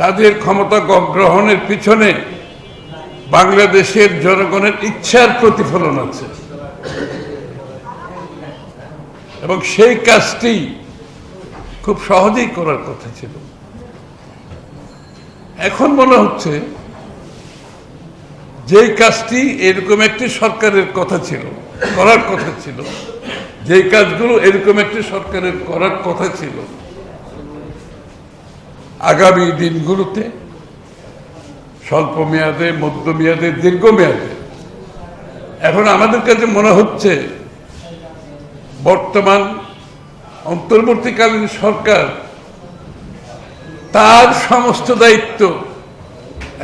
তাদের ক্ষমতা গ্রহণের পিছনে বাংলাদেশের জনগণের ইচ্ছার প্রতিফলন আছে এবং সেই কাজটি খুব সহজেই করার কথা ছিল। এখন মনে হচ্ছে যেই কাজটি এরকম একটি সরকারের কথা ছিল, করার কথা ছিল, যেই কাজগুলো এরকম একটি সরকারের করার কথা ছিল, আগামী দিনগুলোতে স্বল্প মেয়াদে, মধ্যমেয়াদে, দীর্ঘমেয়াদে এখন আমাদের কাছে মনে হচ্ছে বর্তমান অন্তর্বর্তীকালীন সরকার তার সমস্ত দায়িত্ব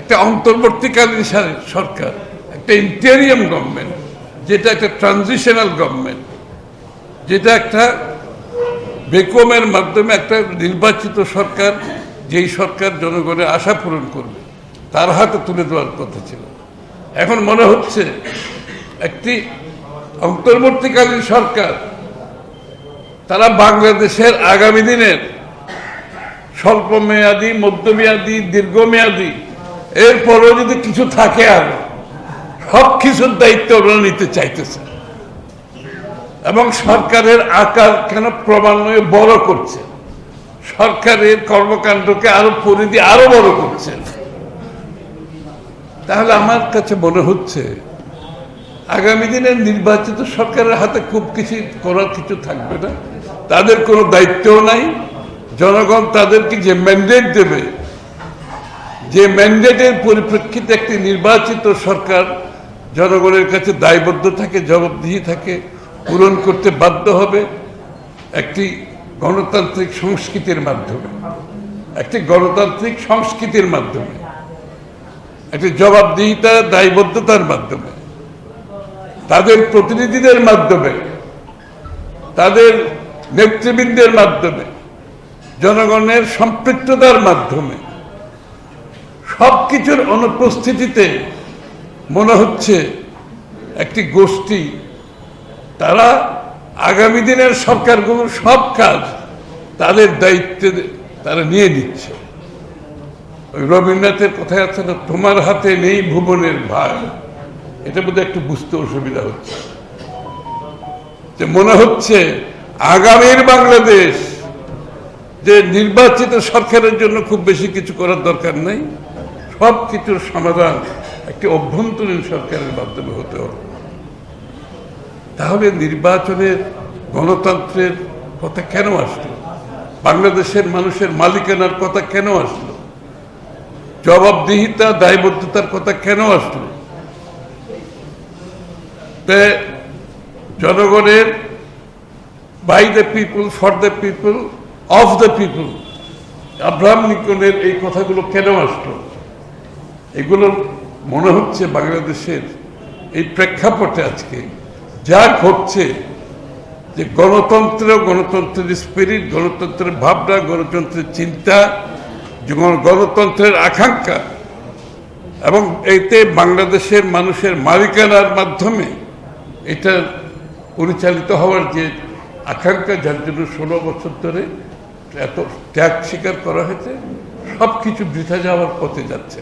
একটা অন্তর্বর্তীকালীন সরকার, একটা ইন্টেরিয়াম গভর্নমেন্ট, যেটা একটা ট্রানজিশনাল গভর্নমেন্ট, যেটা একটা বেকমের মাধ্যমে একটা নির্বাচিত সরকার, যেই সরকার জনগণের আশা পূরণ করবে, তার হাতে তুলে দেওয়ার কথা ছিল। এখন মনে হচ্ছে একটি অন্তর্বর্তীকালীন সরকার তারা বাংলাদেশের আগামী দিনের স্বল্প মেয়াদী, মধ্যমেয়াদী, দীর্ঘমেয়াদী, এরপরও যদি কিছু থাকে আর সব কিছুর দায়িত্ব ওরা নিতে চাইতেছে এবং সরকারের আকার কেন ক্রমান্বয়ে বড় করছে, সরকারের কর্মকাণ্ডকে আরো পরিধি আরো বড় করছে। তাহলে আমার কাছে মনে হচ্ছে আগামী দিনের নির্বাচিত সরকারের হাতে খুব কিছু করার কিছু থাকবে না, তাদের কোনো দায়িত্বও নাই। জনগণ তাদেরকে যে ম্যান্ডেট দেবে, যে ম্যান্ডেটের পরিপ্রেক্ষিতে একটি নির্বাচিত সরকার জনগণের কাছে দায়বদ্ধ থাকে, জবাবদিহি থাকে, পূরণ করতে বাধ্য হবে একটি গণতান্ত্রিক সংস্কৃতির মাধ্যমে, একটি গণতান্ত্রিক সংস্কৃতির মাধ্যমে, একটি জবাবদিহিতা, দায়বদ্ধতার মাধ্যমে, তাদের প্রতিনিধিদের মাধ্যমে, তাদের নেতৃবৃন্দের মাধ্যমে, জনগণের সম্পৃক্ততার মাধ্যমে, সবকিছুর অনুপস্থিতিতে মনে হচ্ছে একটি গোষ্ঠী তারা আগামী দিনের সরকারগুলোর সব কাজ তাদের দায়িত্বে তারা নিয়ে নিচ্ছে। ওই রবীন্দ্রনাথের কথায় আছে না, তোমার হাতে নেই ভুবনের ভার, এটা বোধহয় একটু বুঝতে অসুবিধা হচ্ছে। যে মনে হচ্ছে আগামীর বাংলাদেশ, যে নির্বাচিত সরকারের জন্য খুব বেশি কিছু করার দরকার নেই, সব কিছুর সমাধান একটি অভ্যন্তরীণ সরকারের মাধ্যমে হতে হবে। তাহলে নির্বাচনের, গণতন্ত্রের কথা কেন আসলো? বাংলাদেশের মানুষের মালিকানার কথা কেন আসলো? জবাবদিহিতা, দায়বদ্ধতার কথা কেন আসলো? জনগণের by the people, for the people, of the people, Abraham লিঙ্কনের এই কথাগুলো কেন আসলো? এগুলো মনে হচ্ছে বাংলাদেশের এই প্রেক্ষাপটে আজকে যা ঘটছে, যে গণতন্ত্র, গণতন্ত্রের স্পিরিট, গণতন্ত্রের ভাবনা, গণতন্ত্রের চিন্তা, গণতন্ত্রের আকাঙ্ক্ষা এবং এতে বাংলাদেশের মানুষের মালিকানার মাধ্যমে এটা পরিচালিত হওয়ার যে আকাঙ্ক্ষা, যার জন্য 16 বছর ধরে এত ত্যাগ স্বীকার করা হয়েছে, সব কিছু বৃথা যাওয়ার পথে যাচ্ছে।